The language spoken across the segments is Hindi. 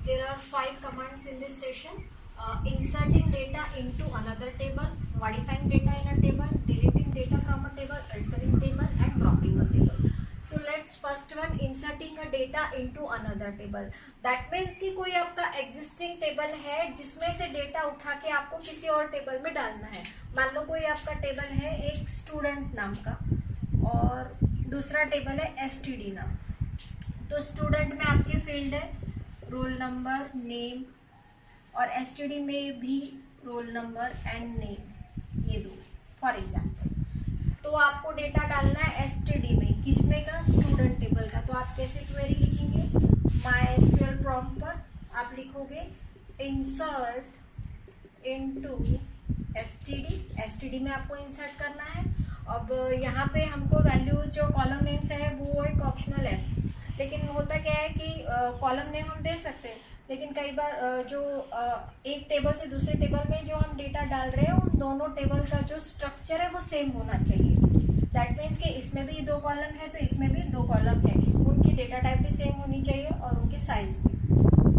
there are 5 commands in this session. Inserting data into another table, modifying data in a table, deleting data from a table, altering table and dropping a table. So let's first one, inserting a data into another table. That means कि कोई आपका existing table है जिसमें से data उठा के आपको किसी और table में डालना है. मान लो कोई आपका table है एक student नाम का और दूसरा table है std नाम. तो स्टूडेंट में आपके फील्ड है रोल नंबर, नेम, और एसटीडी में भी रोल नंबर एंड नेम, ये दो फॉर एग्जांपल. तो आपको डेटा डालना है एसटीडी में, किसमें का, स्टूडेंट टेबल का. तो आप कैसे क्वेरी लिखेंगे, MySQL प्रॉम्प्ट पर आप लिखोगे इंसर्ट इनटू एसटीडी. एसटीडी में आपको इंसर्ट करना है. अब यहाँ पे हमको वैल्यू जो कॉलम नेम्स है वो एक ऑप्शनल है, लेकिन होता क्या है कि कॉलम नेम हम दे सकते हैं, लेकिन कई बार जो एक टेबल से दूसरे टेबल में जो हम डेटा डाल रहे हैं उन दोनों टेबल का जो स्ट्रक्चर है वो सेम होना चाहिए. दैट मीन्स कि इसमें भी 2 कॉलम है तो इसमें भी 2 कॉलम है, उनकी डेटा टाइप भी सेम होनी चाहिए और उनके साइज भी.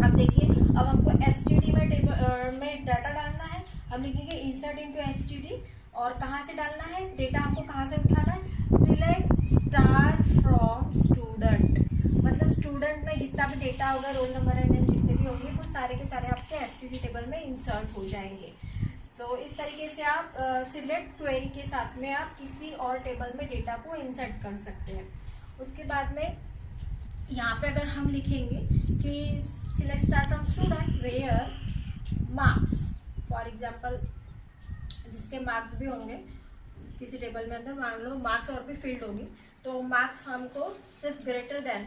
अब देखिए, अब हमको एसटीडी में टेबल में डाटा डालना है. हम लिखेंगे इंसर्ट इनटू एसटीडी और कहाँ से डालना है डेटा, हमको कहाँ से उठाना है, सिलेक्ट स्टार फ्रॉम स्टूडेंट. मतलब स्टूडेंट में जितना भी डेटा होगा, रोल नंबर एंड नेम जितने भी होंगे वो सारे के सारे आपके एसटीडी टेबल में इंसर्ट हो जाएंगे. तो इस तरीके से आप सिलेक्ट क्वेरी के साथ में आप किसी और टेबल में डेटा को इंसर्ट कर सकते हैं. उसके बाद में यहाँ पे अगर हम लिखेंगे कि select star from student where marks, for example जिसके मार्क्स भी होंगे किसी टेबल में अंदर, मान लो मार्क्स और भी फील्ड होगी, तो मार्क्स हमको सिर्फ greater than,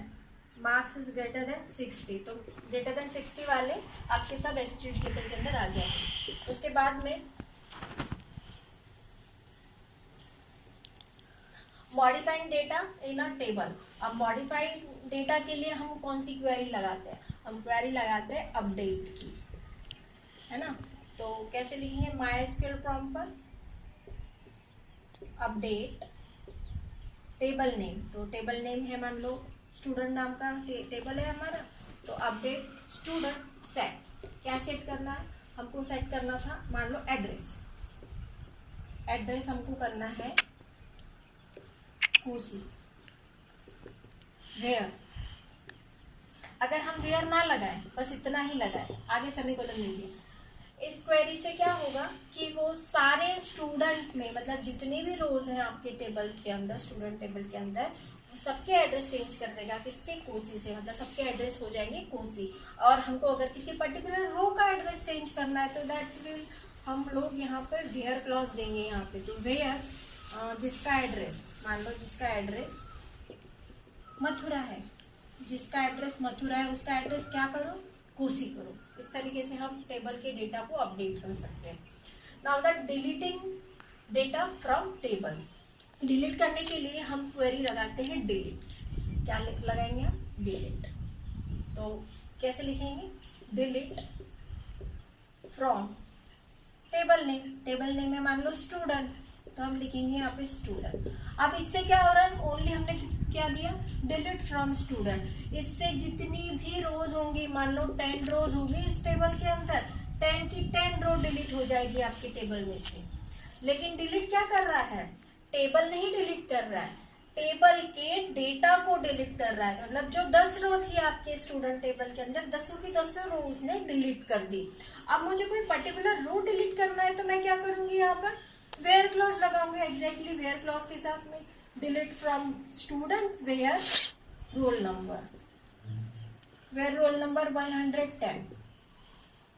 marks is greater than 60, तो ग्रेटर देन 60 वाले आपके सब एसटीडी टेबल के अंदर आ जाएंगे. उसके बाद में मॉडिफाइंग डेटा इन अ टेबल. अब मॉडिफाइड डेटा के लिए हम कौन सी क्वेरी लगाते हैं, हम क्वेरी लगाते हैं अपडेट की, है ना. तो कैसे लिखेंगे, MySQL प्रॉम्प्ट पर अपडेट टेबल नेम. तो टेबल नेम है, मान लो स्टूडेंट नाम का टेबल है हमारा, तो अपडेट स्टूडेंट सेट. क्या सेट करना है, हमको सेट करना था मान लो एड्रेस. एड्रेस हमको करना है कोसी. वेयर, अगर हम वेयर ना लगाए, बस इतना ही लगाए, आगे सेमीकोलन लीजिए. इस क्वेरी से क्या होगा कि वो सारे स्टूडेंट में, मतलब जितने भी रोज हैं आपके टेबल के अंदर, स्टूडेंट टेबल के अंदर, वो सबके एड्रेस चेंज कर देगा. किससे, कोसी से. मतलब सबके एड्रेस हो जाएंगे कोसी. और हमको अगर किसी पर्टिकुलर रो का एड्रेस चेंज करना है तो दैट विल, हम लोग यहाँ पर वेयर क्लॉज देंगे यहाँ पे. तो वेयर जिसका एड्रेस, मान लो जिसका एड्रेस मथुरा है, जिसका एड्रेस मथुरा है उसका एड्रेस क्या करो, कोसी करो. इस तरीके से हम टेबल के डेटा को अपडेट कर सकते हैं. Now that deleting data from table. Delete करने के लिए हम क्वेरी लगाते हैं डिलीट. क्या लगाएंगे हम, डिलीट. तो कैसे लिखेंगे, delete from table name. Table name में मान लो स्टूडेंट, तो हम लिखेंगे यहाँ पे स्टूडेंट. अब इससे क्या हो रहा है, ओनली हमने क्या दिया, डिलीट फ्रॉम स्टूडेंट. इससे जितनी भी रोज होंगी, मान लो 10 रोज होंगी इस टेबल के अंदर, 10 की 10 रो डिलीट हो जाएगी आपके टेबल में से. लेकिन डिलीट क्या कर रहा है, टेबल नहीं डिलीट कर रहा है, टेबल के डेटा को डिलीट कर रहा है. मतलब जो 10 रो थी आपके स्टूडेंट टेबल के अंदर, 10 की 10 रो उसने डिलीट कर दी. अब मुझे कोई पर्टिकुलर रो डिलीट करना है तो मैं क्या करूंगी, यहाँ पर वेयर क्लॉज लगाऊंगी. एग्जैक्टली वेयर क्लॉज के साथ में delete from student where roll number, where roll number 110.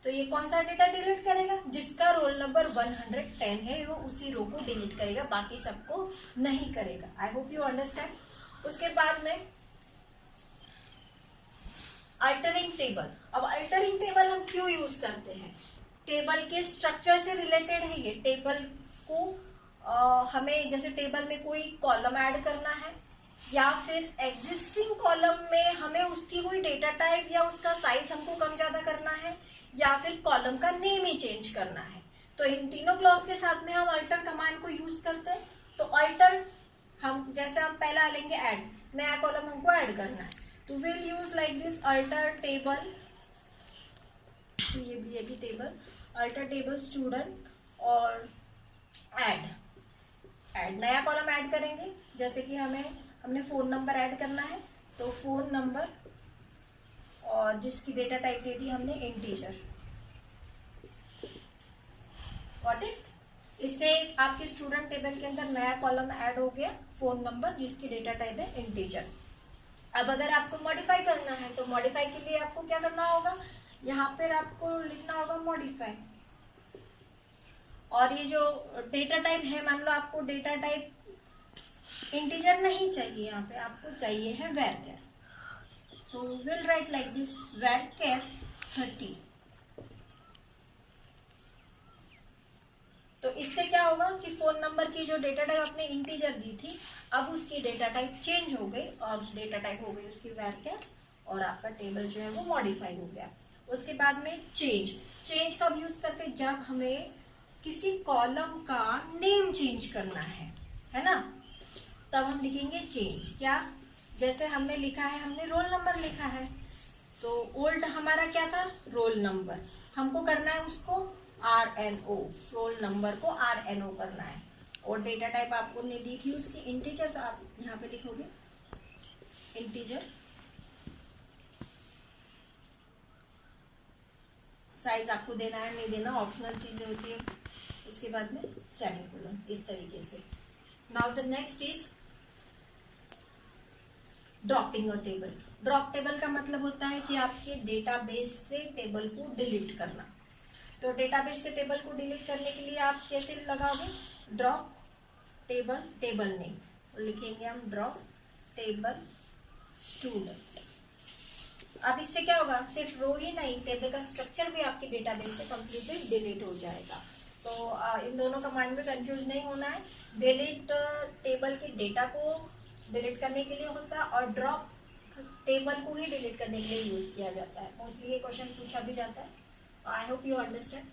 तो ये कौन सा डेटा डिलीट करेगा, जिसका रोल नंबर 110 है वो उसी रो को डिलीट करेगा, बाकी सबको नहीं करेगा. I hope you understand. उसके बाद में अल्टरिंग टेबल. अब अल्टरिंग टेबल हम क्यों यूज करते हैं, टेबल के स्ट्रक्चर से रिलेटेड है ये. टेबल को हमें जैसे टेबल में कोई कॉलम ऐड करना है या फिर एग्जिस्टिंग कॉलम में हमें उसकी कोई डेटा टाइप या उसका साइज हमको कम ज्यादा करना है, या फिर कॉलम का नेम ही चेंज करना है, तो इन तीनों क्लॉज के साथ में हम अल्टर कमांड को यूज करते हैं. तो अल्टर हम जैसे हम पहला लेंगे ऐड, नया कॉलम हमको ऐड करना है, तो will use like this alter table तो ये भी है कि टेबल, अल्टर टेबल स्टूडेंट और ऐड नया कॉलम ऐड करेंगे। जैसे कि हमने फोन नंबर ऐड करना है, तो फोन नंबर और जिसकी डेटा टाइप दे दी हमने इंटीजर। Got it? इससे आपके स्टूडेंट टेबल के अंदर नया कॉलम ऐड हो गया, फोन नंबर जिसकी डेटा टाइप है इंटीजर। अब अगर आपको मॉडिफाई करना है तो मॉडिफाई के लिए आपको क्या करना होगा, यहाँ पर आपको लिखना होगा मॉडिफाई। और ये जो डेटा टाइप है, मान लो आपको डेटा टाइप इंटीजर नहीं चाहिए, यहाँ पे आपको चाहिए है varchar, so will write like this varchar 30। तो इससे क्या होगा कि फोन नंबर की जो डेटा टाइप आपने इंटीजर दी थी, अब उसकी डेटा टाइप चेंज हो गई और डेटा टाइप हो गई उसकी varchar, और आपका टेबल जो है वो मॉडिफाई हो गया। उसके बाद में चेंज कब यूज करते, जब हमें किसी कॉलम का नेम चेंज करना है ना, तब हम लिखेंगे चेंज। क्या, जैसे हमने लिखा है, हमने रोल नंबर लिखा है, तो ओल्ड हमारा क्या था, रोल नंबर, हमको करना है उसको RNO, रोल नंबर को RNO करना है। और डेटा टाइप आपको ने दी थी उसकी इंटीजर, तो आप यहाँ पे लिखोगे इंटीजर। साइज आपको देना है नहीं देना ऑप्शनल चीजें होती है। उसके बाद में सेमीकोलन, इस तरीके से। Now the next is dropping a table. Drop table का मतलब होता है कि आपके डेटाबेस से टेबल को डिलीट करना। तो डेटाबेस से टेबल को डिलीट करने के लिए आप कैसे लगाओगे, ड्रॉप टेबल नेम, और लिखेंगे हम ड्रॉप टेबल स्टूडेंट। अब इससे क्या होगा, सिर्फ रो ही नहीं, टेबल का स्ट्रक्चर भी आपके डेटाबेस से कंप्लीटली डिलीट हो जाएगा। तो इन दोनों कमांड में कंफ्यूज नहीं होना है। डिलीट टेबल के डेटा को डिलीट करने के लिए होता है, और ड्रॉप टेबल को ही डिलीट करने के लिए यूज किया जाता है। मोस्टली ये क्वेश्चन पूछा भी जाता है। I hope you understand.